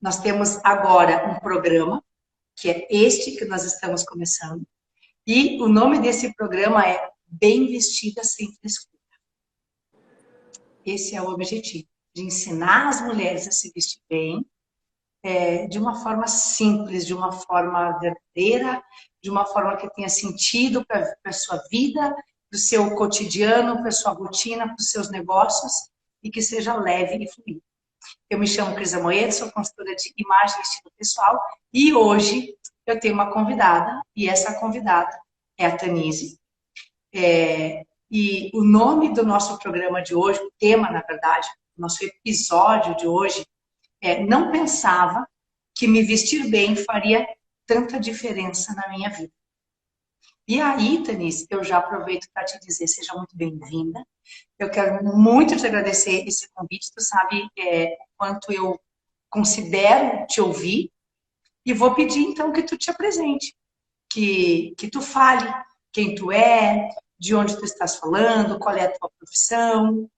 Nós temos agora um programa, que é este que nós estamos começando, e o nome desse programa é Bem Vestida Sem Frescura. Esse é o objetivo, de ensinar as mulheres a se vestir bem, de uma forma simples, de uma forma verdadeira, de uma forma que tenha sentido para a sua vida, para o seu cotidiano, para a sua rotina, para os seus negócios, e que seja leve e fluido. Eu me chamo Cris Amoedo, sou consultora de imagem e estilo pessoal, e hoje eu tenho uma convidada, e essa convidada é a Tanise. E o nome do nosso programa de hoje, o tema, na verdade, do nosso episódio de hoje, não pensava que me vestir bem faria tanta diferença na minha vida. E aí, Tanise, eu já aproveito para te dizer, seja muito bem-vinda. Eu quero muito te agradecer esse convite, tu sabe o quanto eu considero te ouvir, e vou pedir então que tu te apresente, que tu fale quem tu é, de onde tu estás falando, qual é a tua profissão.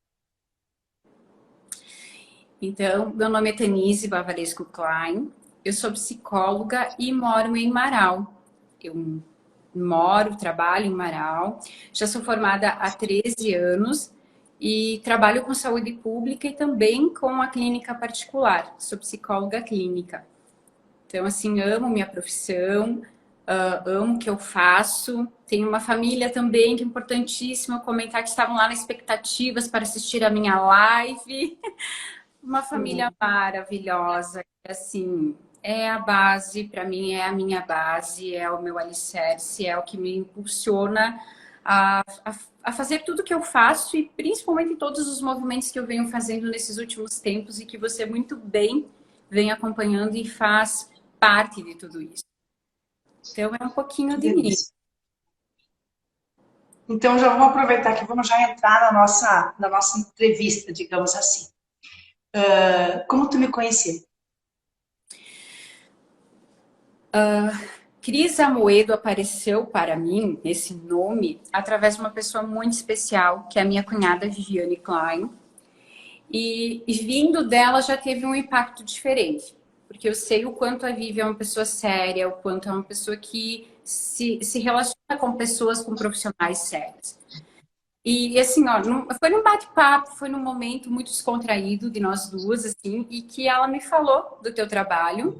Então, meu nome é Tanise Bavaresco Klein, eu sou psicóloga e moro em Marau. Eu trabalho em Marau, já sou formada há 13 anos e trabalho com saúde pública e também com a clínica particular, sou psicóloga clínica. Então, assim, amo minha profissão, amo o que eu faço. Tenho uma família também, que é importantíssimo comentar que estavam lá na expectativas para assistir a minha live. Uma família maravilhosa, que, assim, é a base, para mim é a minha base, é o meu alicerce, é o que me impulsiona a fazer tudo que eu faço e principalmente todos os movimentos que eu venho fazendo nesses últimos tempos e que você muito bem vem acompanhando e faz parte de tudo isso. Então, é um pouquinho Que de mim. delícia. Então, já vamos aproveitar que vamos já entrar na nossa entrevista, digamos assim. Como tu me conheceu? Cris Amoedo apareceu para mim, esse nome, através de uma pessoa muito especial, que é a minha cunhada Viviane Klein. E vindo dela já teve um impacto diferente. Porque eu sei o quanto a Vivi é uma pessoa séria, o quanto é uma pessoa que se relaciona com pessoas, com profissionais sérios. E assim, ó, foi num bate-papo, foi num momento muito descontraído de nós duas, assim, e que ela me falou do teu trabalho.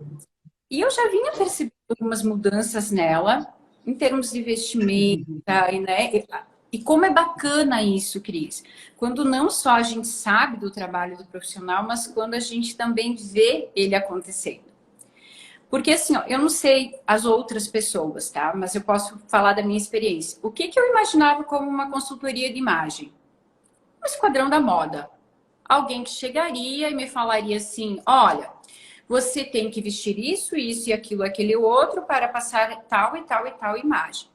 E eu já vinha percebendo algumas mudanças nela, em termos de vestimenta, né? E como é bacana isso, Cris. Quando não só a gente sabe do trabalho do profissional, mas quando a gente também vê ele acontecendo. Porque assim, ó, eu não sei as outras pessoas, tá? Mas eu posso falar da minha experiência. O que eu imaginava como uma consultoria de imagem? Um esquadrão da moda. Alguém que chegaria e me falaria assim, olha, você tem que vestir isso, isso e aquilo, aquele outro para passar tal e tal e tal imagem.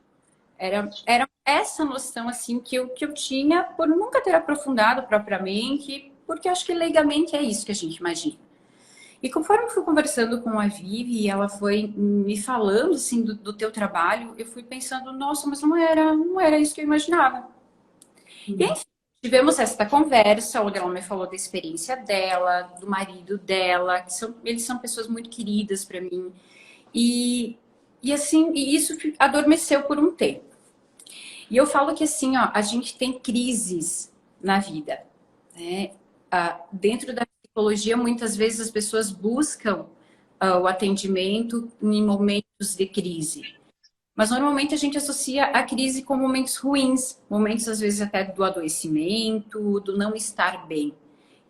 Era essa noção assim que eu tinha por nunca ter aprofundado propriamente, porque acho que legalmente é isso que a gente imagina. E conforme eu fui conversando com a Vivi e ela foi me falando assim do teu trabalho, eu fui pensando, nossa, mas não era isso que eu imaginava. E enfim, tivemos esta conversa, onde ela me falou da experiência dela, do marido dela, eles são pessoas muito queridas para mim. E assim, e isso adormeceu por um tempo. E eu falo que assim, ó, a gente tem crises na vida, né? Dentro da psicologia, muitas vezes as pessoas buscam o atendimento em momentos de crise. Mas normalmente a gente associa a crise com momentos ruins, momentos às vezes até do adoecimento, do não estar bem.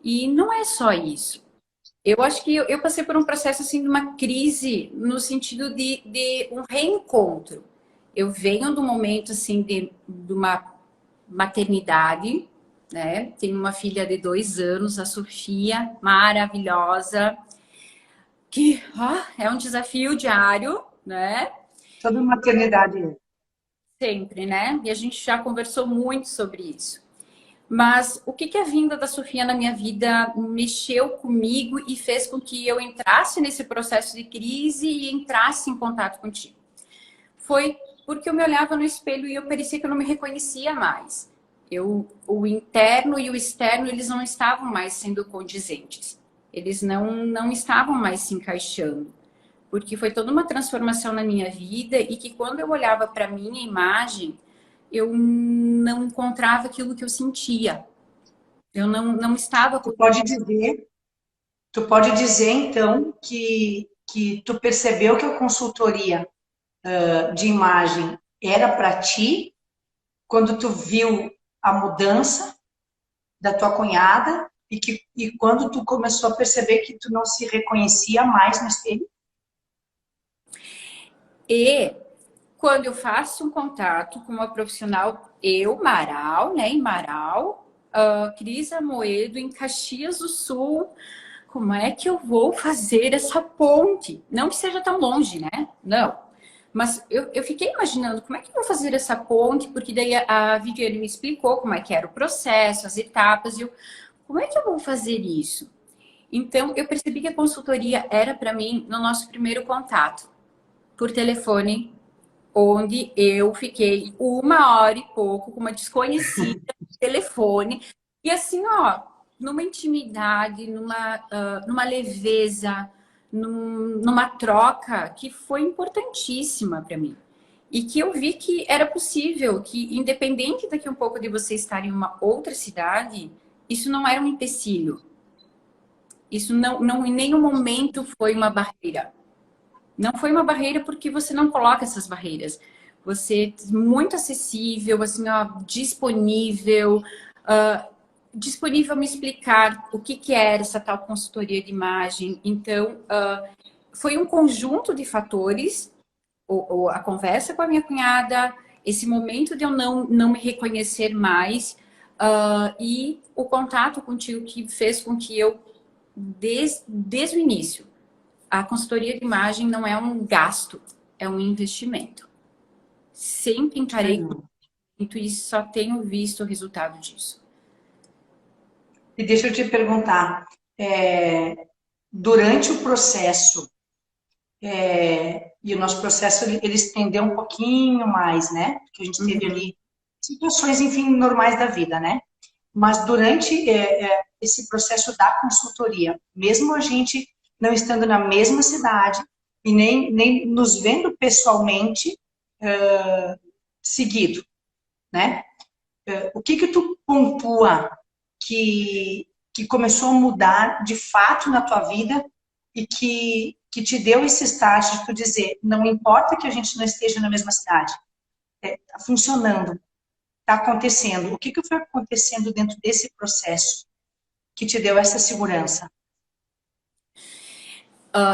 E não é só isso. Eu acho que eu passei por um processo assim de uma crise no sentido de um reencontro. Eu venho de um momento assim de uma maternidade, né? Tenho uma filha de 2 anos, a Sofia, maravilhosa, que é um desafio diário, né? Toda maternidade. Sempre, né? E a gente já conversou muito sobre isso. Mas o que a vinda da Sofia na minha vida mexeu comigo e fez com que eu entrasse nesse processo de crise e entrasse em contato contigo? Foi porque eu me olhava no espelho e eu parecia que eu não me reconhecia mais. O interno e o externo, eles não estavam mais sendo condizentes. Eles não estavam mais se encaixando. Porque foi toda uma transformação na minha vida e que quando eu olhava para minha imagem, eu não encontrava aquilo que eu sentia. Eu não estava... Tu pode dizer, tu pode dizer então que tu percebeu que a consultoria de imagem era para ti quando tu viu a mudança da tua cunhada e quando tu começou a perceber que tu não se reconhecia mais no espelho? E quando eu faço um contato com uma profissional, eu, Marau, né, em Marau, Cris Amoedo, em Caxias do Sul, como é que eu vou fazer essa ponte? Não que seja tão longe, né? Não. Mas eu fiquei imaginando como é que eu vou fazer essa ponte, porque daí a Viviane me explicou como é que era o processo, as etapas, e eu, como é que eu vou fazer isso? Então, eu percebi que a consultoria era para mim no nosso primeiro contato, por telefone, onde eu fiquei 1 hora e pouco com uma desconhecida no telefone. E assim, ó, numa intimidade, numa leveza, numa troca que foi importantíssima para mim. E que eu vi que era possível, que independente daqui um pouco de você estar em uma outra cidade, isso não era um empecilho. Isso não em nenhum momento foi uma barreira. Não foi uma barreira porque você não coloca essas barreiras. Você é muito acessível, assim, ó, disponível, disponível a me explicar o que era essa tal consultoria de imagem. Então, foi um conjunto de fatores, a conversa com a minha cunhada, esse momento de eu não me reconhecer mais, e o contato contigo que fez com que eu, desde o início, a consultoria de imagem não é um gasto, é um investimento. Sempre encarei muito e só tenho visto o resultado disso. E deixa eu te perguntar, durante o processo, e o nosso processo ele estendeu um pouquinho mais, né? Porque a gente teve ali situações, enfim, normais da vida, né? Mas durante esse processo da consultoria, mesmo a gente não estando na mesma cidade e nem nos vendo pessoalmente seguido, né? O que tu pontua que começou a mudar de fato na tua vida e que te deu esse start de tu dizer, não importa que a gente não esteja na mesma cidade, tá funcionando, tá acontecendo. O que foi acontecendo dentro desse processo que te deu essa segurança?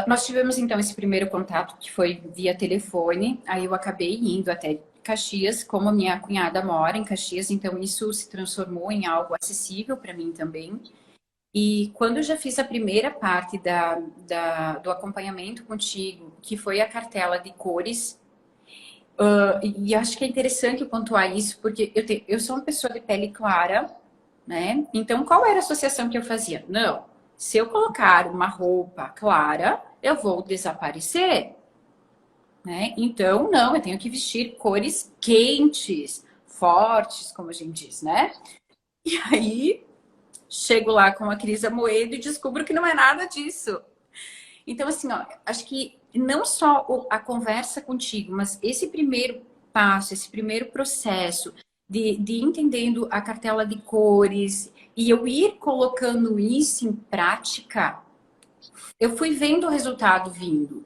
Nós tivemos então esse primeiro contato que foi via telefone, aí eu acabei indo até Caxias, como a minha cunhada mora em Caxias, então isso se transformou em algo acessível para mim também. E quando eu já fiz a primeira parte do acompanhamento contigo, que foi a cartela de cores, e acho que é interessante eu pontuar isso, porque eu sou uma pessoa de pele clara, né? Então, qual era a associação que eu fazia? Não, se eu colocar uma roupa clara, eu vou desaparecer, né? Então, não, eu tenho que vestir cores quentes, fortes, como a gente diz, né? E aí, chego lá com a Cris Amoedo e descubro que não é nada disso. Então, assim, ó, acho que não só a conversa contigo, mas esse primeiro passo, esse primeiro processo de entendendo a cartela de cores e eu ir colocando isso em prática, eu fui vendo o resultado vindo.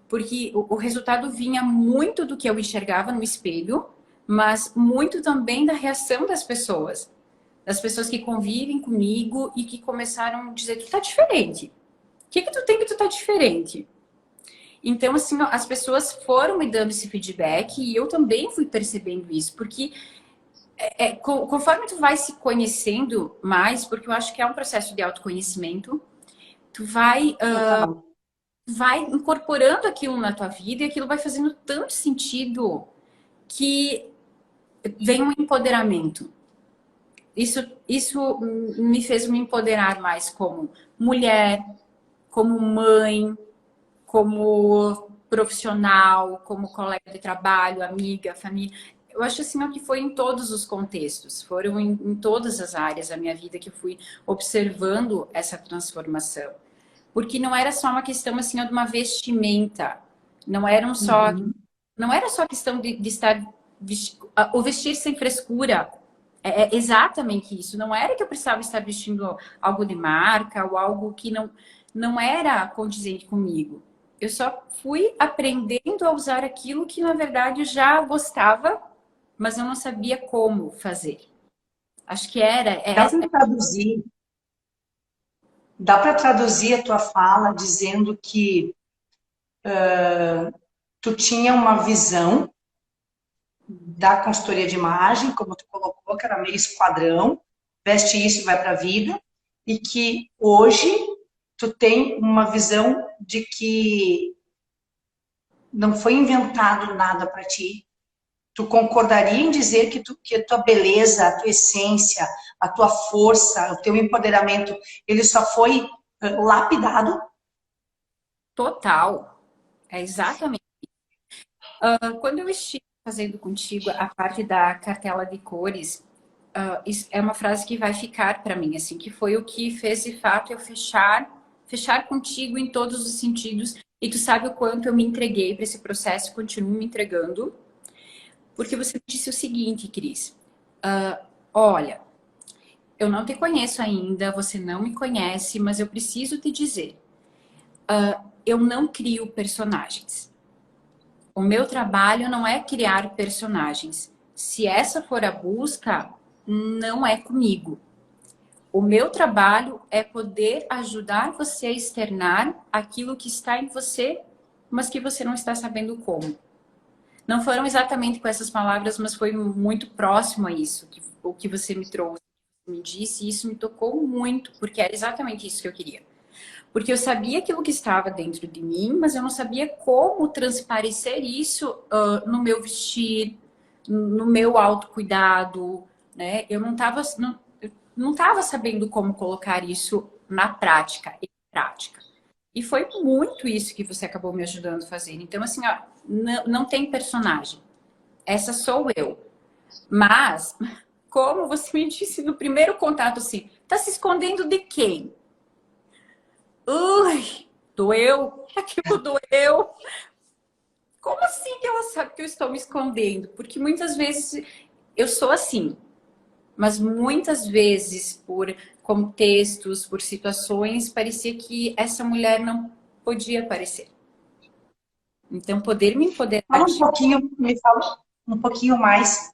Porque o resultado vinha muito do que eu enxergava no espelho, mas muito também da reação das pessoas. Das pessoas que convivem comigo e que começaram a dizer, tu tá diferente. O que tu tem que tu tá diferente? Então, assim, as pessoas foram me dando esse feedback e eu também fui percebendo isso, porque conforme tu vai se conhecendo mais, porque eu acho que é um processo de autoconhecimento, tu vai incorporando aquilo na tua vida e aquilo vai fazendo tanto sentido que vem um empoderamento. Isso me fez me empoderar mais como mulher, como mãe, como profissional, como colega de trabalho, amiga, família. Eu acho assim que foi em todos os contextos, foram em todas as áreas da minha vida que eu fui observando essa transformação. Porque não era só uma questão assim de uma vestimenta. Não eram só, Uhum. não era só questão de estar o vestir sem frescura. É exatamente isso. Não era que eu precisava estar vestindo algo de marca ou algo que não era condizente comigo. Eu só fui aprendendo a usar aquilo que, na verdade, eu já gostava, mas eu não sabia como fazer. Acho que era. Dá para traduzir, dá para traduzir a tua fala dizendo que tu tinha uma visão da consultoria de imagem, como tu colocou, que era meio esquadrão, veste isso e vai para a vida, e que hoje tu tem uma visão de que não foi inventado nada para ti. Tu concordaria em dizer que a tua beleza, a tua essência, a tua força, o teu empoderamento, ele só foi lapidado? Total. É exatamente. Quando eu estive fazendo contigo a parte da cartela de cores, isso é uma frase que vai ficar para mim, assim, que foi o que fez de fato eu fechar contigo em todos os sentidos. E tu sabe o quanto eu me entreguei para esse processo e continuo me entregando, porque você me disse o seguinte, Cris. Olha, eu não te conheço ainda, você não me conhece, mas eu preciso te dizer, eu não crio personagens. O meu trabalho não é criar personagens. Se essa for a busca, não é comigo. O meu trabalho é poder ajudar você a externar aquilo que está em você, mas que você não está sabendo como. Não foram exatamente com essas palavras, mas foi muito próximo a isso, o que você me trouxe, me disse, e isso me tocou muito, porque era exatamente isso que eu queria. Porque eu sabia aquilo que estava dentro de mim, mas eu não sabia como transparecer isso no meu vestir, no meu autocuidado, né? Eu não tava sabendo como colocar isso na prática, em prática. E foi muito isso que você acabou me ajudando a fazer. Então, assim, ó, não tem personagem. Essa sou eu. Mas, como você me disse no primeiro contato, assim, tá se escondendo de quem? Ui, doeu, aquilo doeu. Como assim que ela sabe que eu estou me escondendo? Porque muitas vezes eu sou assim, mas muitas vezes por contextos, por situações, parecia que essa mulher não podia aparecer. Então, poder me empoderar Fala um de... pouquinho, me fala um pouquinho mais.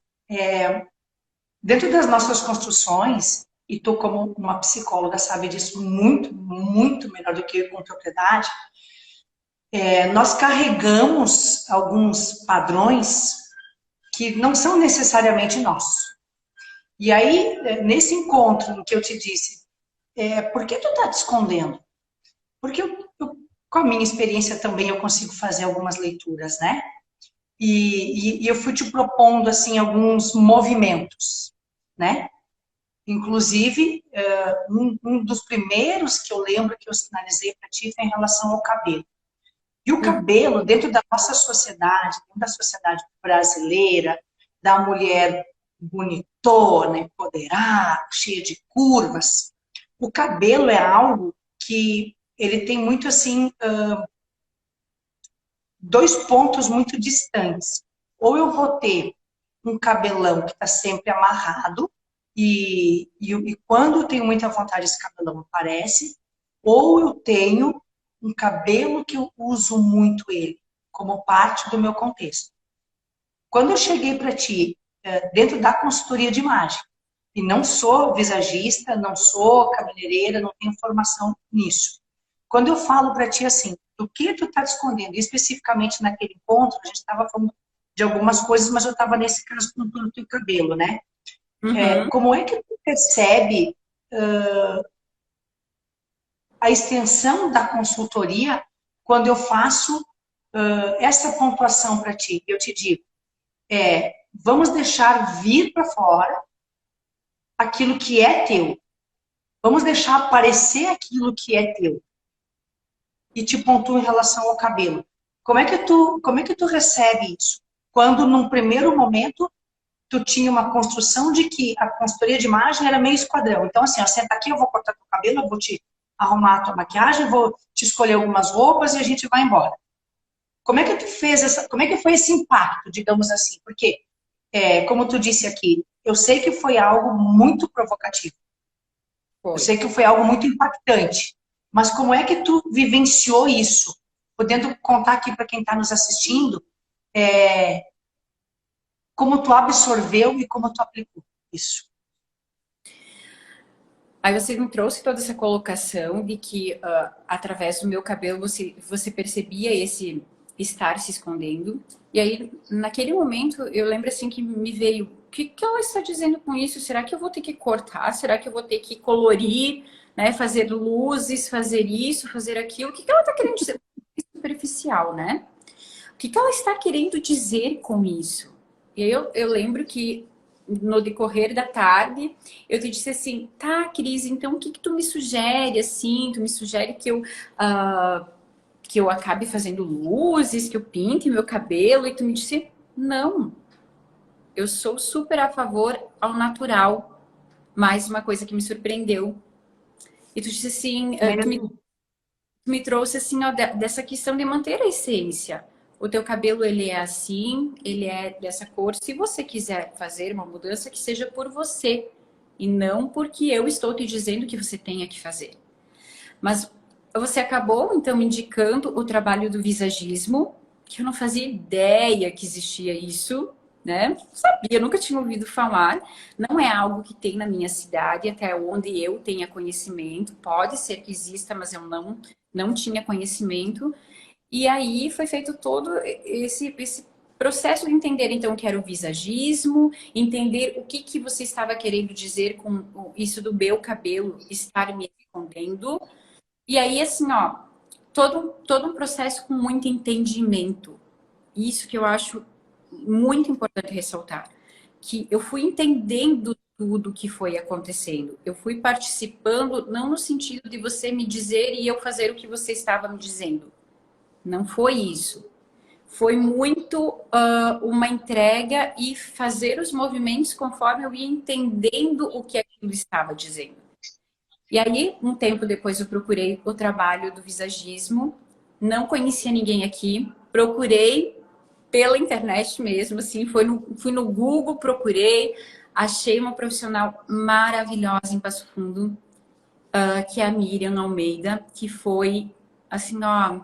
Dentro das nossas construções, e tu como uma psicóloga sabe disso muito, muito melhor do que eu com propriedade, nós carregamos alguns padrões que não são necessariamente nossos. E aí, nesse encontro no que eu te disse, por que tu tá te escondendo? Porque com a minha experiência também eu consigo fazer algumas leituras, né? E eu fui te propondo, assim, alguns movimentos, né? Inclusive, um dos primeiros que eu lembro que eu sinalizei para ti foi em relação ao cabelo. E o cabelo, dentro da nossa sociedade, dentro da sociedade brasileira, da mulher bonitona, empoderada, cheia de curvas, o cabelo é algo que ele tem muito assim, dois pontos muito distantes. Ou eu vou ter um cabelão que está sempre amarrado, e quando eu tenho muita vontade, esse cabelão aparece, ou eu tenho um cabelo que eu uso muito ele, como parte do meu contexto. Quando eu cheguei para ti, dentro da consultoria de imagem, e não sou visagista, não sou cabeleireira, não tenho formação nisso. Quando eu falo para ti assim, do que tu está te escondendo, especificamente naquele encontro, a gente estava falando de algumas coisas, mas eu estava nesse caso com o teu cabelo, né? Uhum. Como é que tu percebe a extensão da consultoria quando eu faço essa pontuação para ti? Eu te digo, vamos deixar vir para fora aquilo que é teu. Vamos deixar aparecer aquilo que é teu. E te pontuo em relação ao cabelo. Como é que tu recebe isso? Quando, num primeiro momento, tu tinha uma construção de que a consultoria de imagem era meio esquadrão. Então, assim, ó, senta aqui, eu vou cortar teu cabelo, eu vou te arrumar a tua maquiagem, vou te escolher algumas roupas e a gente vai embora. Como é que tu fez como é que foi esse impacto, digamos assim? Porque, como tu disse aqui, eu sei que foi algo muito provocativo. Eu Foi. sei que foi algo muito impactante. Mas como é que tu vivenciou isso? Podendo contar aqui para quem está nos assistindo, como tu absorveu e como tu aplicou isso. Aí você me trouxe toda essa colocação de que através do meu cabelo você percebia esse estar se escondendo. E aí, naquele momento, eu lembro assim que me veio, o que ela está dizendo com isso? Será que eu vou ter que cortar? Será que eu vou ter que colorir, né? Fazer luzes, fazer isso, fazer aquilo? O que ela está querendo dizer? Superficial, né? O que ela está querendo dizer com isso? E aí eu lembro que no decorrer da tarde, eu te disse assim, tá, Cris, então o que tu me sugere, assim? Tu me sugere que eu acabe fazendo luzes, que eu pinte meu cabelo? E tu me disse, não, eu sou super a favor ao natural. Mais uma coisa que me surpreendeu. E tu disse assim, tu me trouxe assim, ó, dessa questão de manter a essência. O teu cabelo, ele é assim, ele é dessa cor. Se você quiser fazer uma mudança, que seja por você. E não porque eu estou te dizendo que você tenha que fazer. Mas você acabou, então, me indicando o trabalho do visagismo, que eu não fazia ideia que existia isso, né? Não sabia, nunca tinha ouvido falar. Não é algo que tem na minha cidade, até onde eu tenha conhecimento. Pode ser que exista, mas eu não tinha conhecimento. E aí foi feito todo esse processo de entender, então, o que era o visagismo, entender o que você estava querendo dizer com isso do meu cabelo estar me escondendo. E aí, assim, ó, todo um processo com muito entendimento. Isso que eu acho muito importante ressaltar. Que eu fui entendendo tudo que foi acontecendo. Eu fui participando, não no sentido de você me dizer e eu fazer o que você estava me dizendo. Não foi isso. Foi muito uma entrega e fazer os movimentos conforme eu ia entendendo o que aquilo estava dizendo. E aí, um tempo depois, eu procurei o trabalho do visagismo. Não conhecia ninguém aqui. Procurei pela internet mesmo, assim. Fui no Google, procurei. Achei uma profissional maravilhosa em Passo Fundo, que é a Miriam Almeida, que foi, assim, ó,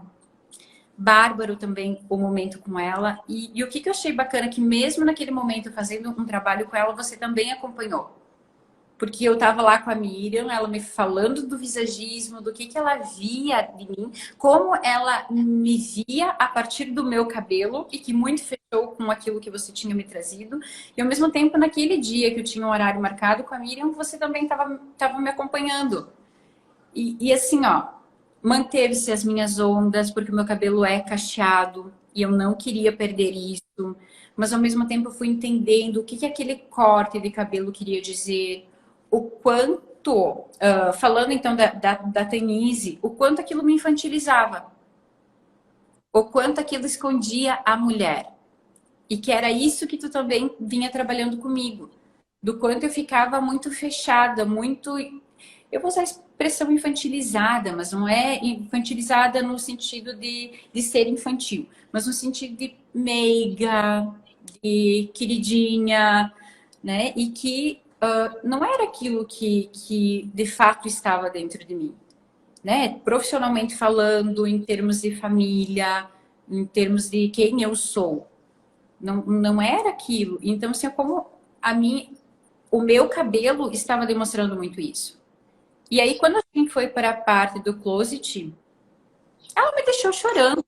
bárbaro também o momento com ela. E o que eu achei bacana, que mesmo naquele momento, fazendo um trabalho com ela, você também acompanhou. Porque eu tava lá com a Miriam, ela me falando do visagismo, do que ela via de mim, como ela me via a partir do meu cabelo e que muito fechou com aquilo que você tinha me trazido. E ao mesmo tempo, naquele dia que eu tinha um horário marcado com a Miriam, você também tava me acompanhando. E assim, ó, manteve-se as minhas ondas, porque o meu cabelo é cacheado e eu não queria perder isso. Mas ao mesmo tempo eu fui entendendo o que aquele corte de cabelo queria dizer, o quanto, falando então da Tenise, o quanto aquilo me infantilizava, o quanto aquilo escondia a mulher. E que era isso que tu também vinha trabalhando comigo. Do quanto eu ficava muito fechada, muito... Eu vou usar a expressão infantilizada, mas não é infantilizada no sentido de ser infantil, mas no sentido de meiga, de queridinha, né? E que não era aquilo que de fato estava dentro de mim, né? Profissionalmente falando, em termos de família, em termos de quem eu sou. Não era aquilo. Então, assim, como o meu cabelo estava demonstrando muito isso. E aí, quando a gente foi para a parte do closet, ela me deixou chorando.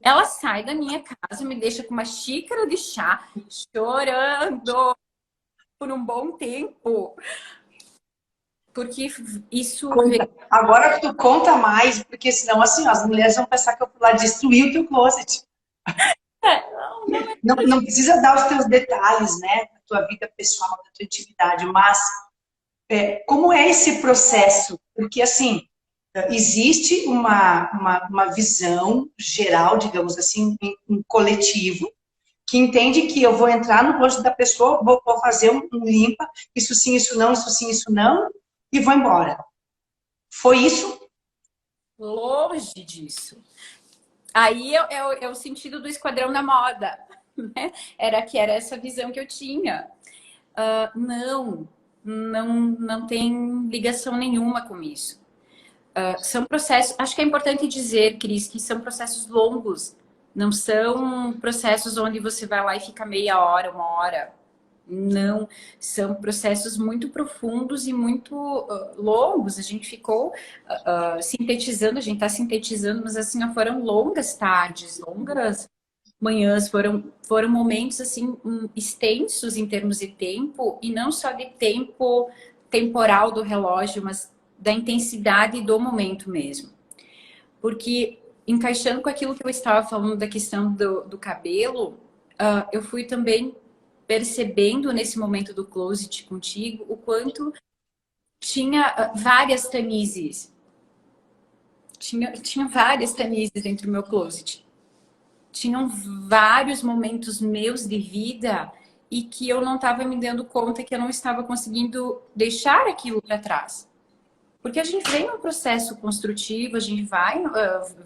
Ela sai da minha casa e me deixa com uma xícara de chá, chorando por um bom tempo. Porque isso veio... Agora tu conta mais, porque senão assim, as mulheres vão pensar que eu fui lá destruir o teu closet. Não precisa dar os teus detalhes, né? Da tua vida pessoal, da tua intimidade, mas como é esse processo? Porque assim, existe uma visão geral, digamos assim, um coletivo, que entende que eu vou entrar no rosto da pessoa, vou fazer um limpa, isso sim, isso não, isso sim, isso não, e vou embora. Foi isso? Longe disso. Aí é o sentido do esquadrão na moda, né? Era essa visão que eu tinha. Não tem ligação nenhuma com isso. São processos, acho que é importante dizer, Cris, que são processos longos, não são processos onde você vai lá e fica meia hora, uma hora. Não, são processos muito profundos e muito longos. A gente ficou sintetizando, a gente está sintetizando, mas assim, foram longas tardes, longas manhãs, foram momentos assim extensos em termos de tempo, e não só de tempo temporal do relógio, mas da intensidade do momento mesmo. Porque, encaixando com aquilo que eu estava falando da questão do cabelo, eu fui também percebendo nesse momento do closet contigo o quanto tinha várias Tamises. Tinha várias Tamises dentro do meu closet. Tinham vários momentos meus de vida e que eu não estava me dando conta que eu não estava conseguindo deixar aquilo para trás. Porque a gente vem num processo construtivo, a gente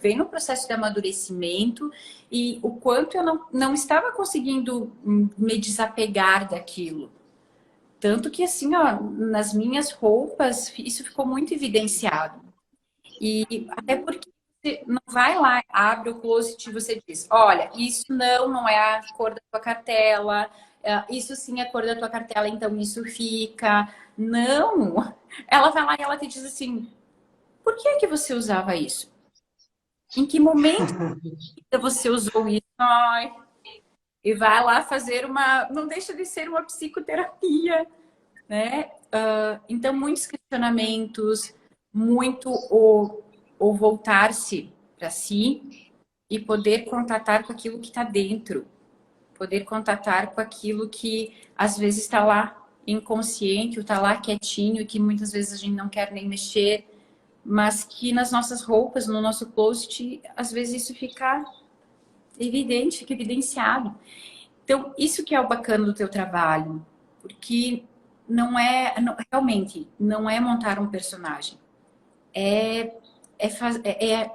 vem no processo de amadurecimento, e o quanto eu não estava conseguindo me desapegar daquilo. Tanto que, assim, ó, nas minhas roupas, isso ficou muito evidenciado. E até porque você não vai lá, abre o closet e você diz, olha, isso não é a cor da tua cartela, isso sim é a cor da tua cartela, então isso fica. Não! Ela vai lá e ela te diz assim, por que você usava isso? Em que momento você usou isso? Ai, e vai lá fazer não deixa de ser uma psicoterapia, né? Então, muitos questionamentos, muito o voltar-se para si e poder contatar com aquilo que está dentro, poder contatar com aquilo que às vezes está lá inconsciente, ou está lá quietinho, e que muitas vezes a gente não quer nem mexer, mas que nas nossas roupas, no nosso closet, às vezes isso fica evidente, fica evidenciado. Então, isso que é o bacana do teu trabalho, porque realmente, não é montar um personagem, é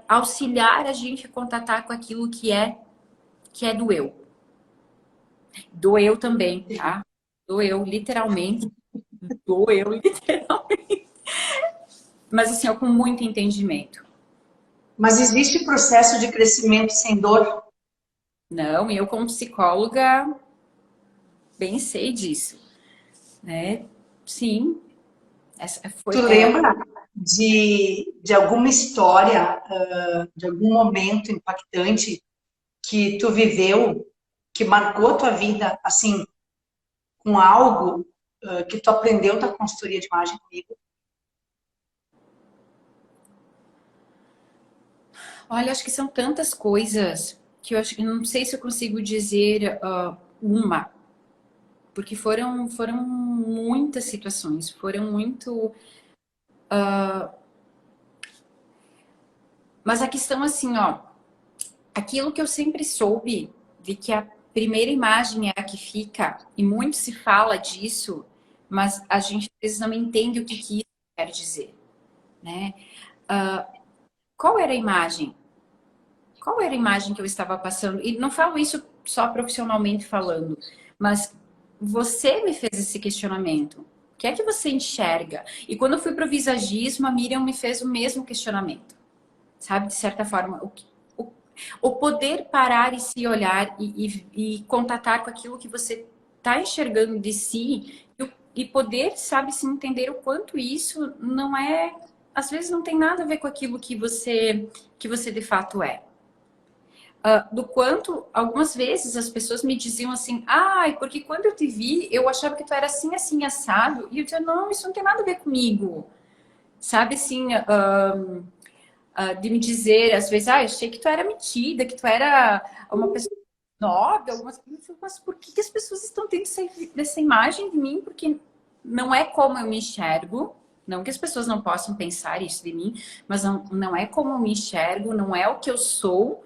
auxiliar a gente a contatar com aquilo que é do eu. Do eu também, tá? Do eu, literalmente. Do eu, literalmente. Mas assim, com muito entendimento. Mas existe processo de crescimento sem dor? Não, e eu como psicóloga bem sei disso, né? Sim, Tu lembra de alguma história, de algum momento impactante que tu viveu, que marcou a tua vida, assim, com algo que tu aprendeu da consultoria de imagem comigo? Olha, acho que são tantas coisas que eu acho que não sei se eu consigo dizer uma, porque foram muitas situações, foram muito. Mas a questão assim, ó, aquilo que eu sempre soube de que a primeira imagem é a que fica, e muito se fala disso, mas a gente às vezes não entende o que isso quer dizer, né? Qual era a imagem? Qual era a imagem que eu estava passando? E não falo isso só profissionalmente falando, mas você me fez esse questionamento. O que é que você enxerga? E quando eu fui para o visagismo, a Miriam me fez o mesmo questionamento. Sabe, de certa forma, o poder parar e se olhar e contatar com aquilo que você está enxergando de si e poder, sabe, se entender o quanto isso não é, às vezes não tem nada a ver com aquilo que você de fato é. Do quanto, algumas vezes, as pessoas me diziam assim, ai, porque quando eu te vi, eu achava que tu era assim, assim, assado. E eu dizia, não, isso não tem nada a ver comigo. Sabe, assim, de me dizer, às vezes, eu achei que tu era metida, que tu era uma pessoa nobre, algumas coisas. Mas por que as pessoas estão tendo essa imagem de mim? Porque não é como eu me enxergo. Não que as pessoas não possam pensar isso de mim, mas não é como eu me enxergo, não é o que eu sou.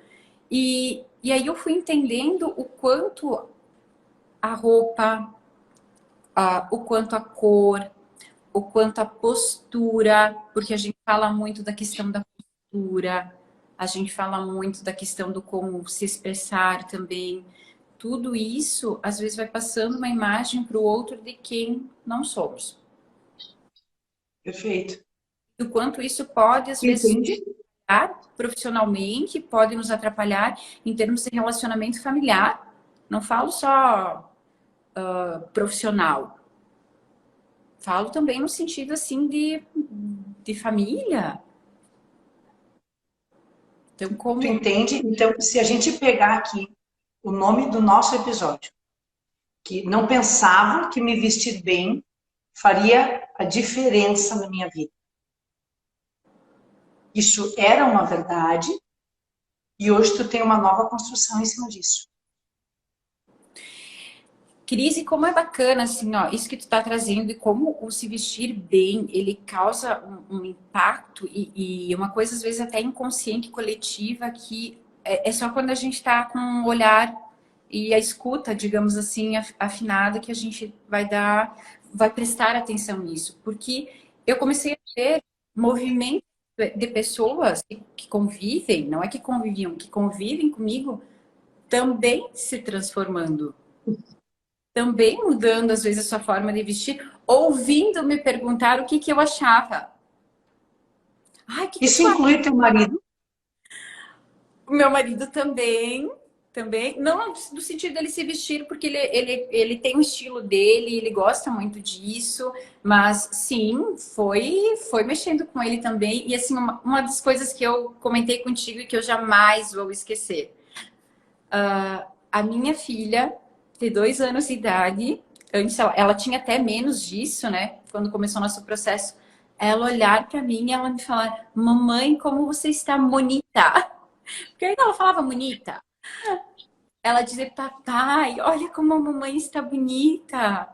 E aí eu fui entendendo o quanto a roupa, o quanto a cor, o quanto a postura, porque a gente fala muito da questão da cultura, a gente fala muito da questão do como se expressar também. Tudo isso, às vezes, vai passando uma imagem para o outro de quem não somos. Perfeito. Do quanto isso pode, às vezes, Entende? profissionalmente, pode nos atrapalhar em termos de relacionamento familiar. Não falo só profissional. Falo também no sentido, assim, de família. Então, Tu como... entende? Então, se a gente pegar aqui o nome do nosso episódio, que não pensava que me vestir bem faria a diferença na minha vida. Isso era uma verdade e hoje tu tem uma nova construção em cima disso. Cris, e como é bacana, assim, ó, isso que tu tá trazendo e como o se vestir bem, ele causa um impacto e uma coisa, às vezes, até inconsciente, coletiva, que é só quando a gente tá com um olhar e a escuta, digamos assim, afinada, que a gente vai prestar atenção nisso. Porque eu comecei a ver movimentos de pessoas que convivem, não é que conviviam, que convivem comigo, também se transformando. Também mudando, às vezes, a sua forma de vestir, ouvindo me perguntar o que que eu achava. Ai, o que que Isso tu acha? inclui teu marido? O meu marido também, não no sentido dele se vestir, porque ele tem um estilo dele, ele gosta muito disso, mas sim, foi mexendo com ele também. E assim, uma das coisas que eu comentei contigo e que eu jamais vou esquecer. A minha filha, de 2 anos de idade, antes ela tinha até menos disso, né? Quando começou o nosso processo, ela olhar para mim e ela me falar: mamãe, como você está bonita. Porque ainda ela falava bonita. Ela dizia: papai, olha como a mamãe está bonita.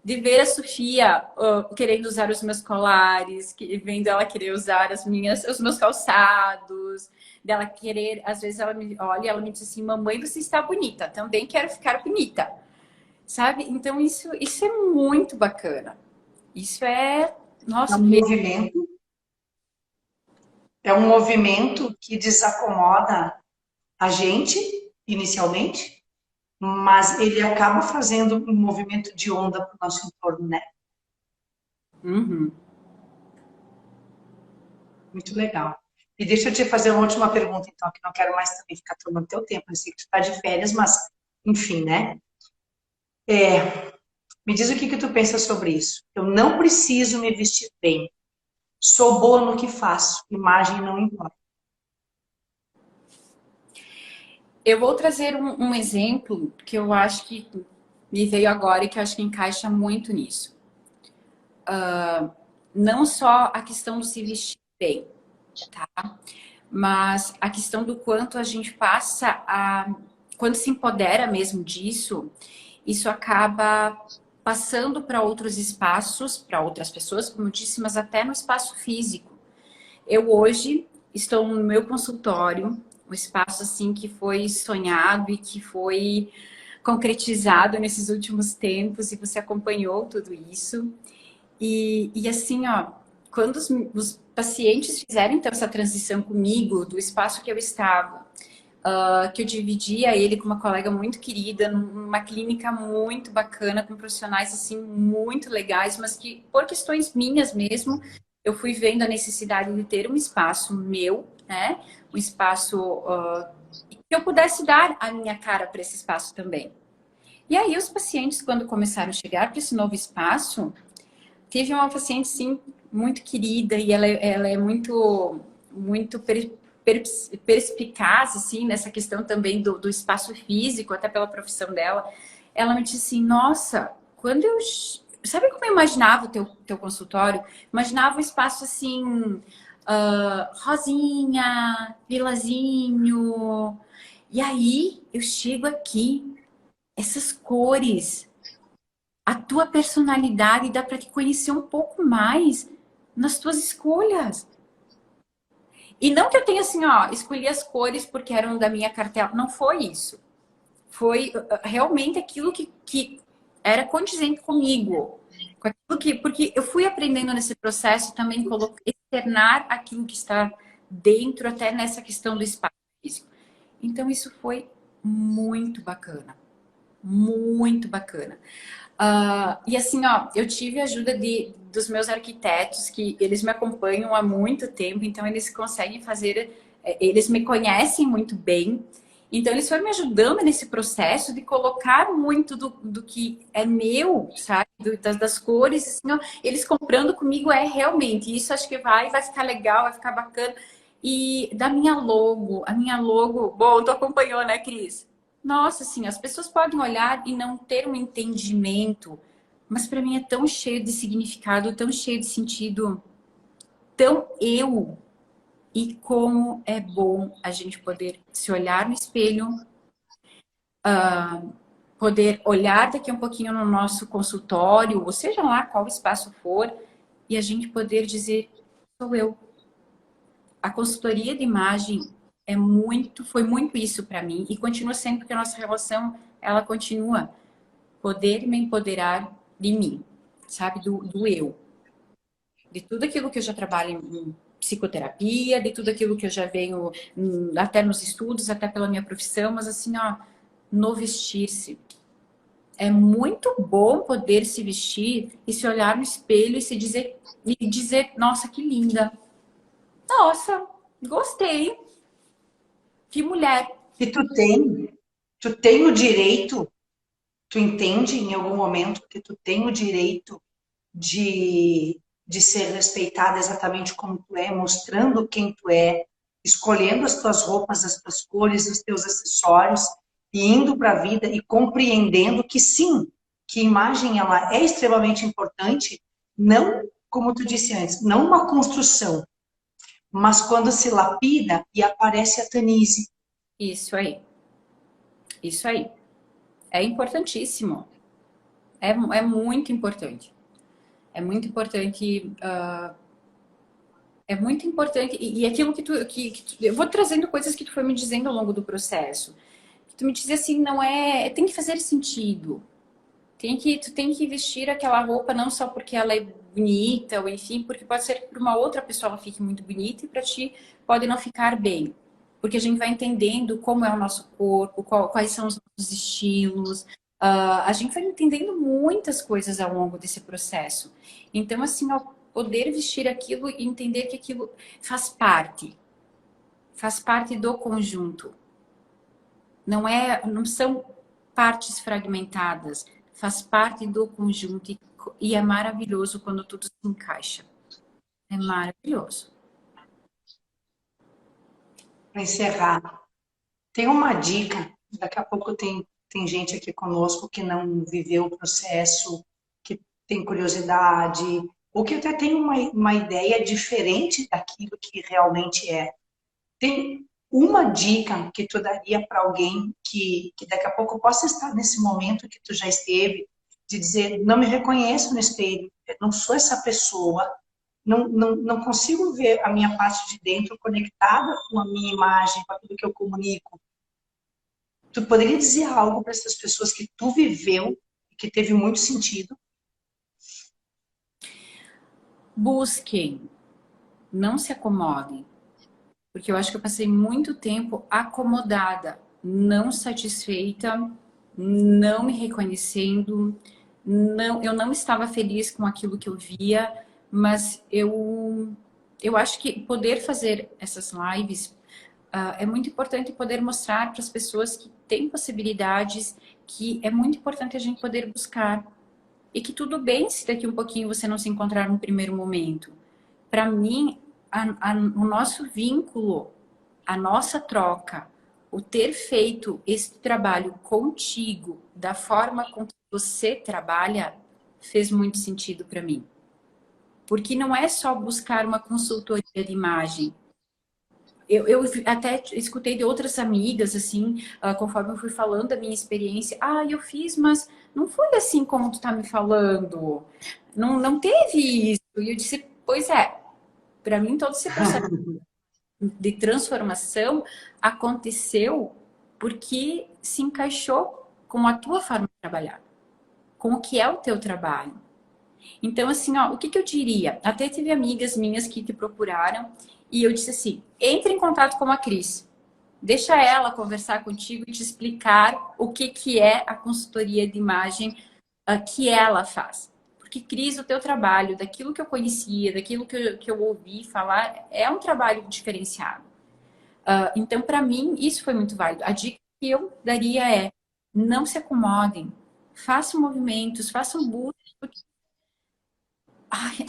De ver a Sofia querendo usar os meus colares, vendo ela querer usar os meus calçados, dela querer, às vezes ela me olha e ela me diz assim: mamãe, você está bonita, também quero ficar bonita. Sabe? Então isso é muito bacana. Isso é, É nossa, um movimento, é um movimento que desacomoda a gente, inicialmente, mas ele acaba fazendo um movimento de onda para o nosso entorno, né? uhum. Muito legal. E deixa eu te fazer uma última pergunta, então, que não quero mais também ficar tomando teu tempo. Eu sei que tu está de férias, mas, enfim, né? Me diz o que que tu pensa sobre isso. Eu não preciso me vestir bem. Sou boa no que faço. Imagem não importa. Eu vou trazer um exemplo que eu acho que me veio agora e que eu acho que encaixa muito nisso. Não só a questão do se vestir bem, tá? Mas a questão do quanto a gente passa a... Quando se empodera mesmo disso, isso acaba passando para outros espaços, para outras pessoas, como eu disse, mas até no espaço físico. Eu hoje estou no meu consultório, um espaço assim que foi sonhado e que foi concretizado nesses últimos tempos, e você acompanhou tudo isso. E assim, ó, quando os pacientes fizeram então essa transição comigo, do espaço que eu estava, que eu dividia ele com uma colega muito querida, numa clínica muito bacana, com profissionais assim muito legais, mas que por questões minhas mesmo, eu fui vendo a necessidade de ter um espaço meu, né? Um espaço que eu pudesse dar a minha cara para esse espaço também. E aí os pacientes, quando começaram a chegar para esse novo espaço, tive uma paciente, sim, muito querida e ela é muito perspicaz, assim, nessa questão também do espaço físico, até pela profissão dela. Ela me disse assim: nossa, quando eu... Sabe como eu imaginava o teu consultório? Imaginava um espaço assim, rosinha, lilazinho. E aí eu chego aqui, essas cores, a tua personalidade, dá para te conhecer um pouco mais nas tuas escolhas. E não que eu tenha assim, ó, escolhi as cores porque eram da minha cartela. Não foi isso. Foi realmente aquilo que era condizente comigo, com Porque eu fui aprendendo nesse processo também externar aquilo que está dentro, até nessa questão do espaço físico. Então, isso foi muito bacana. Muito bacana. E assim, ó, eu tive a ajuda dos meus arquitetos, que eles me acompanham há muito tempo, então eles conseguem fazer, eles me conhecem muito bem. Então, eles foram me ajudando nesse processo de colocar muito do que é meu, sabe? Das cores, assim, ó, eles comprando comigo realmente. Isso acho que vai ficar legal, vai ficar bacana. E da a minha logo, bom, tu acompanhou, né, Cris? Nossa, assim, as pessoas podem olhar e não ter um entendimento, mas para mim é tão cheio de significado, tão cheio de sentido, tão eu. E como é bom a gente poder se olhar no espelho, poder olhar daqui um pouquinho no nosso consultório, ou seja lá qual espaço for, e a gente poder dizer, sou eu. A consultoria de imagem foi muito isso para mim e continua sendo, porque a nossa relação, ela continua poder me empoderar de mim, sabe, do eu. De tudo aquilo que eu já trabalho em psicoterapia, de tudo aquilo que eu já venho até nos estudos, até pela minha profissão, mas assim, ó, no vestir-se. É muito bom poder se vestir e se olhar no espelho e dizer, nossa, que linda. Nossa, gostei. Que mulher. E tu tem o direito, tu entende em algum momento que tu tem o direito de ser respeitada exatamente como tu é, mostrando quem tu é, escolhendo as tuas roupas, as tuas cores, os teus acessórios, e indo para a vida e compreendendo que sim, que imagem ela é extremamente importante, não, como tu disse antes, não uma construção, mas quando se lapida e aparece a Tanise. Isso aí. Isso aí. É importantíssimo. É muito importante. É muito importante. É muito importante. E aquilo eu vou trazendo coisas que tu foi me dizendo ao longo do processo. Que tu me dizia assim, não é. Tem que fazer sentido. Tu tem que vestir aquela roupa não só porque ela é bonita, ou enfim, porque pode ser que para uma outra pessoa ela fique muito bonita e para ti pode não ficar bem. Porque a gente vai entendendo como é o nosso corpo, quais são os nossos estilos. A gente vai entendendo muitas coisas ao longo desse processo. Então, assim, ao poder vestir aquilo e entender que aquilo faz parte do conjunto. Não são partes fragmentadas, faz parte do conjunto e é maravilhoso quando tudo se encaixa. É maravilhoso. Para encerrar, tem uma dica, daqui a pouco tem gente aqui conosco que não viveu o processo, que tem curiosidade, ou que até tem uma ideia diferente daquilo que realmente é. Tem uma dica que tu daria para alguém que daqui a pouco possa estar nesse momento que tu já esteve, de dizer, não me reconheço no espelho, eu não sou essa pessoa, não consigo ver a minha parte de dentro conectada com a minha imagem, com aquilo que eu comunico. Tu poderia dizer algo para essas pessoas que tu viveu e que teve muito sentido? Busquem, não se acomodem. Porque eu acho que eu passei muito tempo acomodada, não satisfeita, não me reconhecendo, eu não estava feliz com aquilo que eu via, mas eu acho que poder fazer essas lives é muito importante poder mostrar para as pessoas que têm possibilidades, que é muito importante a gente poder buscar. E que tudo bem se daqui um pouquinho você não se encontrar no primeiro momento. Para mim, o nosso vínculo, a nossa troca, o ter feito esse trabalho contigo, da forma com que você trabalha, fez muito sentido para mim. Porque não é só buscar uma consultoria de imagem. Eu até escutei de outras amigas, assim, conforme eu fui falando da minha experiência. Ah, eu fiz, mas não foi assim como tu tá me falando. Não teve isso. E eu disse, pois é, para mim todo esse processo de transformação aconteceu porque se encaixou com a tua forma de trabalhar, com o que é o teu trabalho. Então, assim, ó, o que que eu diria? Até tive amigas minhas que te procuraram e eu disse assim, entre em contato com a Cris. Deixa ela conversar contigo e te explicar o que que é a consultoria de imagem que ela faz. Porque, Cris, o teu trabalho, daquilo que eu conhecia, daquilo que eu ouvi falar, é um trabalho diferenciado. Então, para mim, isso foi muito válido. A dica que eu daria é, não se acomodem, façam movimentos, façam buscas, porque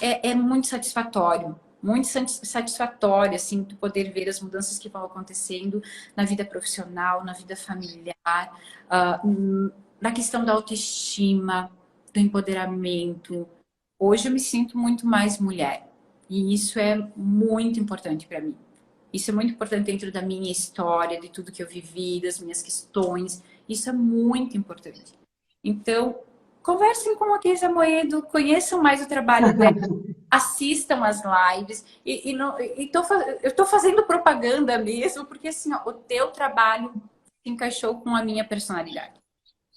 é muito satisfatório. Muito satisfatório, assim, tu poder ver as mudanças que vão acontecendo na vida profissional, na vida familiar, na questão da autoestima, do empoderamento. Hoje eu me sinto muito mais mulher. E isso é muito importante para mim. Isso é muito importante dentro da minha história, de tudo que eu vivi, das minhas questões. Isso é muito importante. Então, conversem com a Cris Amoedo, conheçam mais o trabalho dela, assistam as lives. Eu estou fazendo propaganda mesmo, porque assim, ó, o teu trabalho se encaixou com a minha personalidade,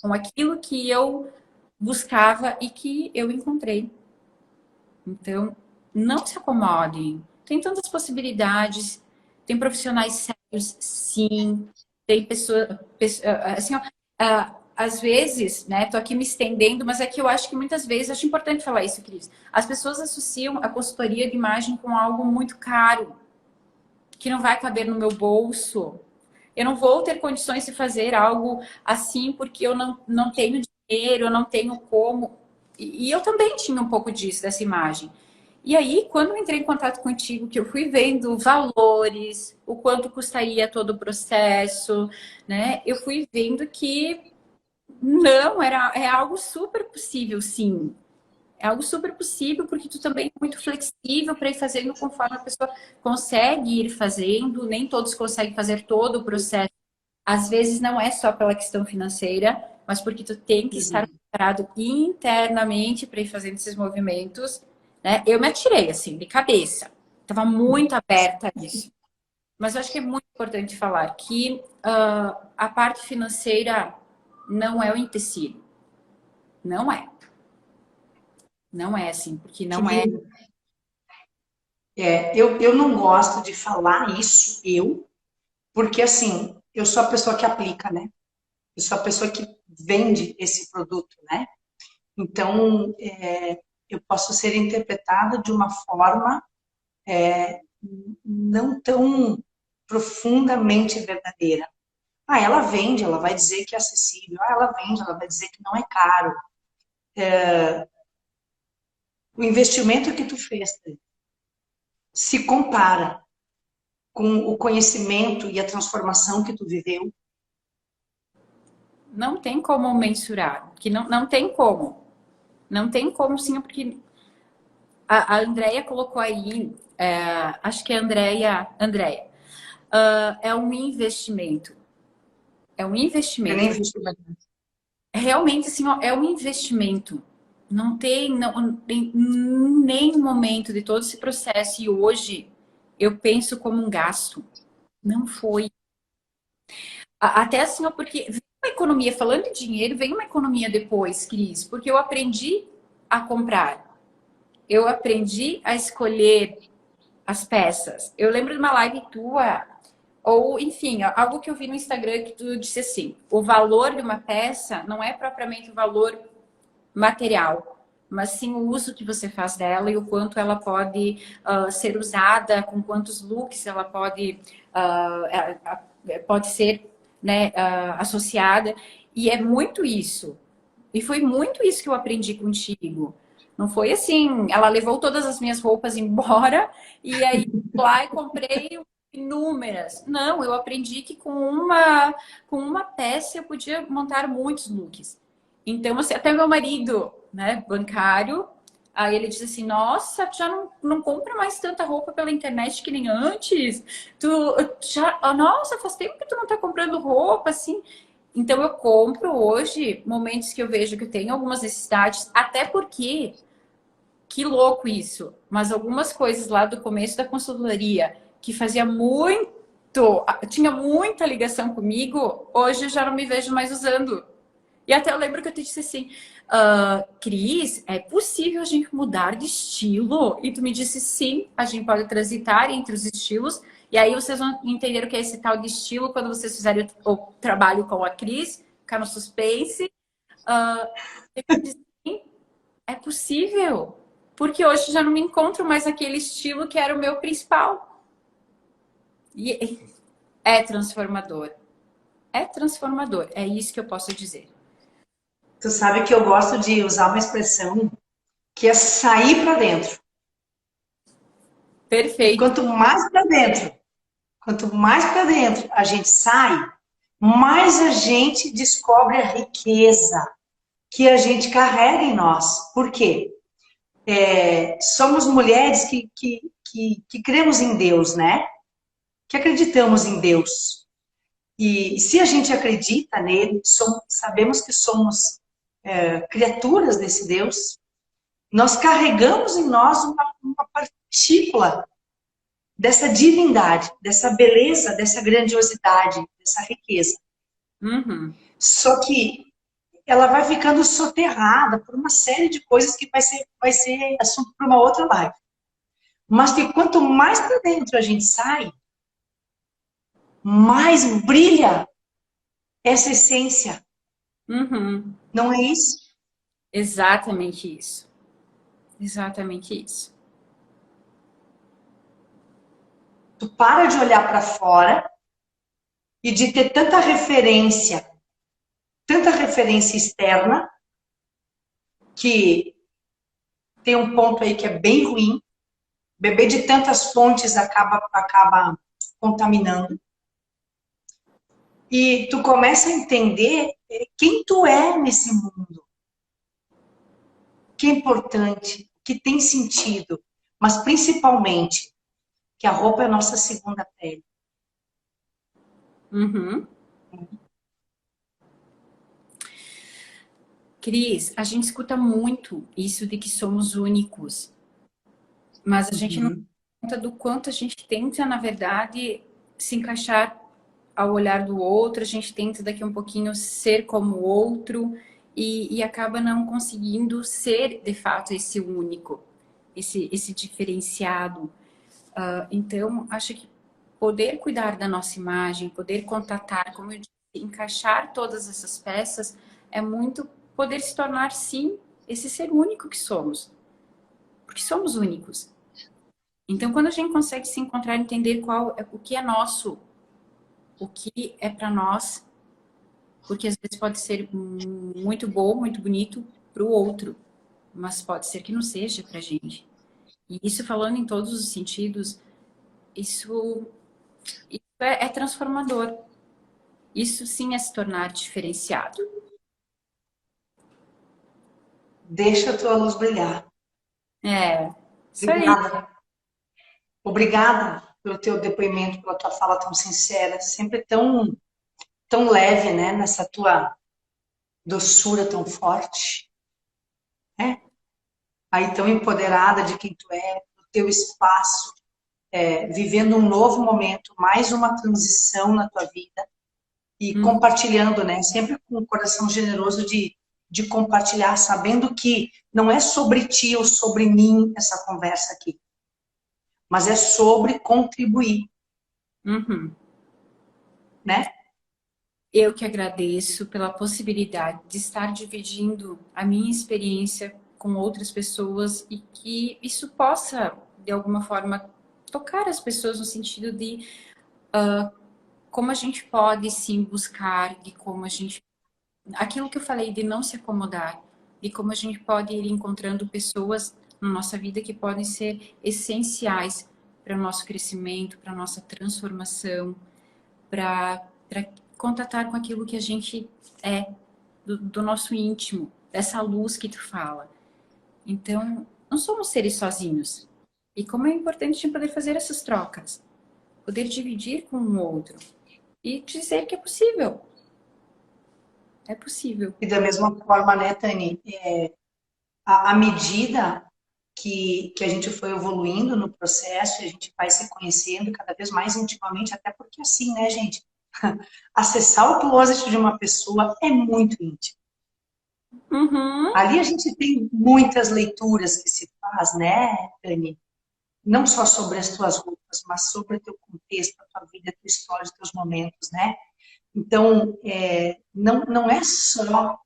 com aquilo que eu buscava e que eu encontrei. Então, não se acomodem. Tem tantas possibilidades. Tem profissionais sérios, sim. Tem assim, ó, às vezes, né, tô aqui me estendendo, mas é que eu acho que muitas vezes, acho importante falar isso, Cris. As pessoas associam a consultoria de imagem com algo muito caro, que não vai caber no meu bolso. Eu não vou ter condições de fazer algo assim porque eu não tenho dinheiro, eu não tenho como. E eu também tinha um pouco disso, dessa imagem. E aí, quando eu entrei em contato contigo, que eu fui vendo valores, o quanto custaria todo o processo, né? Eu fui vendo que não, é algo super possível, sim. É algo super possível, porque tu também é muito flexível para ir fazendo conforme a pessoa consegue ir fazendo. Nem todos conseguem fazer todo o processo. Às vezes não é só pela questão financeira, mas porque tu tem que estar preparado internamente para ir fazendo esses movimentos, né? Eu me atirei assim, de cabeça. Estava muito aberta a isso. Mas eu acho que é muito importante falar que a parte financeira não é o empecilho. Não é. Não é assim, porque Que não é. lindo. Eu não gosto de falar isso, porque assim, eu sou a pessoa que aplica, né? Eu sou a pessoa que vende esse produto, né? Então, eu posso ser interpretada de uma forma não tão profundamente verdadeira. Ah, ela vende, ela vai dizer que é acessível. Ah, ela vende, ela vai dizer que não é caro. O investimento que tu fez se compara com o conhecimento e a transformação que tu viveu. Não tem como mensurar. Que não tem como. Não tem como, sim, porque a Andrea colocou aí, acho que é Andrea, é um investimento. É um Eu nem investimento. vi. Realmente, assim, ó, é um investimento. Não tem, em nenhum momento de todo esse processo, e hoje eu penso como um gasto. Não foi. Até assim, ó, porque vem uma economia, falando em dinheiro, vem uma economia depois, Cris, porque eu aprendi a comprar. Eu aprendi a escolher as peças. Eu lembro de uma live tua, ou enfim, algo que eu vi no Instagram que tu disse assim: o valor de uma peça não é propriamente o valor material, mas sim o uso que você faz dela e o quanto ela pode ser usada, com quantos looks ela pode ser, né, associada. E é muito isso. E foi muito isso que eu aprendi contigo. Não foi assim, ela levou todas as minhas roupas embora e aí lá e comprei inúmeras. Não, eu aprendi que com uma peça eu podia montar muitos looks. Então, assim, até meu marido, né, bancário, aí ele diz assim: Nossa, tu já não compra mais tanta roupa pela internet que nem antes. Tu já, nossa, faz tempo que tu não tá comprando roupa assim. Então, eu compro hoje momentos que eu vejo que eu tenho algumas necessidades, até porque, que louco isso, mas algumas coisas lá do começo da consultoria que fazia muito, tinha muita ligação comigo, hoje eu já não me vejo mais usando. E até eu lembro que eu te disse assim, Cris, é possível a gente mudar de estilo? E tu me disse sim, a gente pode transitar entre os estilos. E aí vocês vão entender o que é esse tal de estilo quando vocês fizerem o trabalho com a Cris, ficar no suspense. Eu disse, sim, é possível. Porque hoje já não me encontro mais aquele estilo que era o meu principal. E é transformador. É transformador. É isso que eu posso dizer. Tu sabe que eu gosto de usar uma expressão que é sair para dentro. E Perfeito. quanto mais para dentro a gente sai, mais a gente descobre a riqueza que a gente carrega em nós. Por quê? Somos mulheres que cremos em Deus, né? Que acreditamos em Deus. E se a gente acredita nele, sabemos que somos criaturas desse Deus, nós carregamos em nós uma partícula dessa divindade, dessa beleza, dessa grandiosidade, dessa riqueza. Uhum. Só que ela vai ficando soterrada por uma série de coisas que vai ser assunto para uma outra live. Mas que quanto mais para dentro a gente sai, mais brilha essa essência. Uhum. Não é isso? Exatamente isso. Exatamente isso. Tu para de olhar para fora e de ter tanta referência externa, que tem um ponto aí que é bem ruim. Beber de tantas fontes acaba contaminando. E tu começa a entender quem tu é nesse mundo, que é importante, que tem sentido, mas principalmente que a roupa é a nossa segunda pele. Uhum. Cris, a gente escuta muito isso de que somos únicos, mas a gente não dá conta do quanto a gente tenta, na verdade, se encaixar ao olhar do outro, a gente tenta daqui um pouquinho ser como o outro e acaba não conseguindo ser, de fato, esse único, esse diferenciado. Então, acho que poder cuidar da nossa imagem, poder contatar, como eu disse, encaixar todas essas peças, é muito poder se tornar, sim, esse ser único que somos. Porque somos únicos. Então, quando a gente consegue se encontrar, entender o que é nosso, o que é para nós, porque às vezes pode ser muito bom, muito bonito para o outro, mas pode ser que não seja para a gente. E isso falando em todos os sentidos, isso é transformador. Isso sim é se tornar diferenciado. Deixa a tua luz brilhar. É, isso aí. Obrigada. Obrigada pelo teu depoimento, pela tua fala tão sincera, sempre tão leve, né? Nessa tua doçura tão forte, né? Aí tão empoderada de quem tu é, do teu espaço, vivendo um novo momento, mais uma transição na tua vida e compartilhando, né? Sempre com um coração generoso de compartilhar, sabendo que não é sobre ti ou sobre mim essa conversa aqui, mas é sobre contribuir, Uhum. né? Eu que agradeço pela possibilidade de estar dividindo a minha experiência com outras pessoas e que isso possa, de alguma forma, tocar as pessoas no sentido de como a gente pode sim buscar, de como a gente. Aquilo que eu falei de não se acomodar, de como a gente pode ir encontrando pessoas na nossa vida que podem ser essenciais para o nosso crescimento, para a nossa transformação, para contatar com aquilo que a gente é, do nosso íntimo, dessa luz que tu fala. Então, não somos seres sozinhos. E como é importante a gente poder fazer essas trocas, poder dividir com o outro e dizer que é possível. É possível. E da mesma forma, né, Tani, à medida que a gente foi evoluindo no processo, e a gente vai se conhecendo cada vez mais intimamente, até porque assim, né, gente, acessar o closet de uma pessoa é muito íntimo. Uhum. Ali a gente tem muitas leituras que se faz, né, Dani? Não só sobre as tuas roupas, mas sobre o teu contexto, a tua vida, a tua história, os teus momentos, né? Então, não é só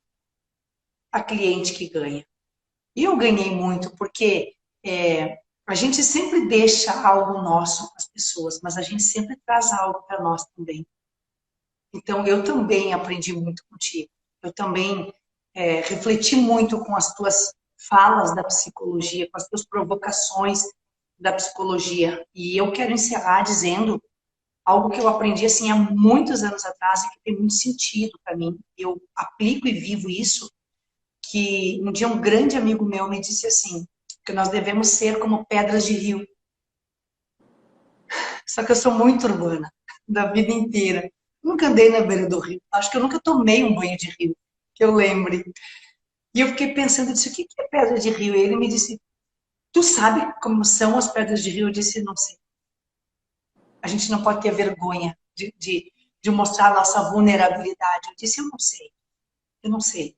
a cliente que ganha. E eu ganhei muito, porque a gente sempre deixa algo nosso para as pessoas, mas a gente sempre traz algo para nós também. Então, eu também aprendi muito contigo. Eu também refleti muito com as tuas falas da psicologia, com as tuas provocações da psicologia. E eu quero encerrar dizendo algo que eu aprendi assim há muitos anos atrás e que tem muito sentido para mim. Eu aplico e vivo isso, que um dia um grande amigo meu me disse assim, que nós devemos ser como pedras de rio. Só que eu sou muito urbana, da vida inteira. Nunca andei na beira do rio. Acho que eu nunca tomei um banho de rio, que eu lembre. E eu fiquei pensando, eu disse, o que é pedra de rio? E ele me disse, tu sabe como são as pedras de rio? Eu disse, não sei. A gente não pode ter vergonha de mostrar a nossa vulnerabilidade. Eu disse, eu não sei. Eu não sei.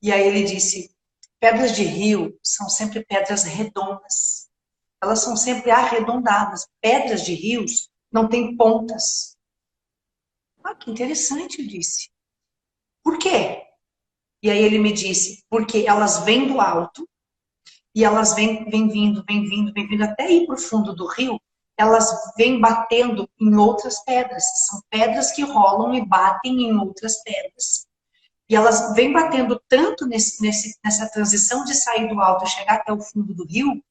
E aí ele disse, pedras de rio são sempre pedras redondas. Elas são sempre arredondadas. Pedras de rios não têm pontas. Ah, que interessante, eu disse. Por quê? E aí ele me disse, porque elas vêm do alto e elas vêm vindo até ir para o fundo do rio, elas vêm batendo em outras pedras. São pedras que rolam e batem em outras pedras. E elas vêm batendo tanto nessa transição de sair do alto e chegar até o fundo do rio,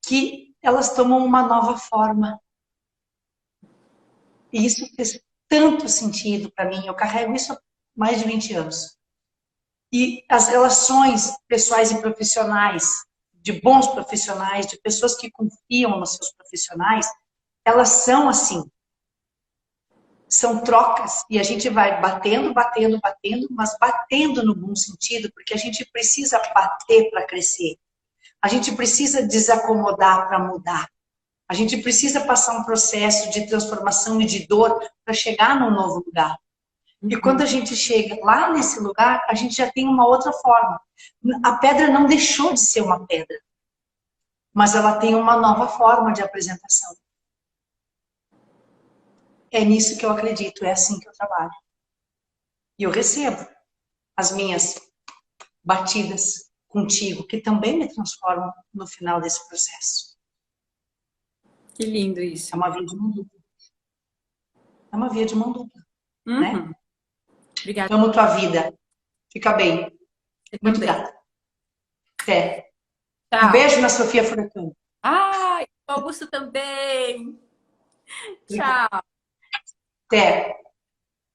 que elas tomam uma nova forma. E isso fez tanto sentido para mim. Eu carrego isso há mais de 20 anos. E as relações pessoais e profissionais, de bons profissionais, de pessoas que confiam nos seus profissionais, elas são assim. São trocas. E a gente vai batendo, mas batendo no bom sentido, porque a gente precisa bater para crescer. A gente precisa desacomodar para mudar. A gente precisa passar um processo de transformação e de dor para chegar num novo lugar. E quando a gente chega lá nesse lugar, a gente já tem uma outra forma. A pedra não deixou de ser uma pedra, mas ela tem uma nova forma de apresentação. É nisso que eu acredito, é assim que eu trabalho. E eu recebo as minhas batidas contigo, que também me transformam no final desse processo. Que lindo isso. É uma via de mão dupla. É uma via de mão dupla, né? Obrigada. Amo tua vida. Fica bem. Você Muito também. grata. Até. Um Tchau. beijo na Sofia Furacão. Ai, o Augusto também. Obrigada. Tchau. Até.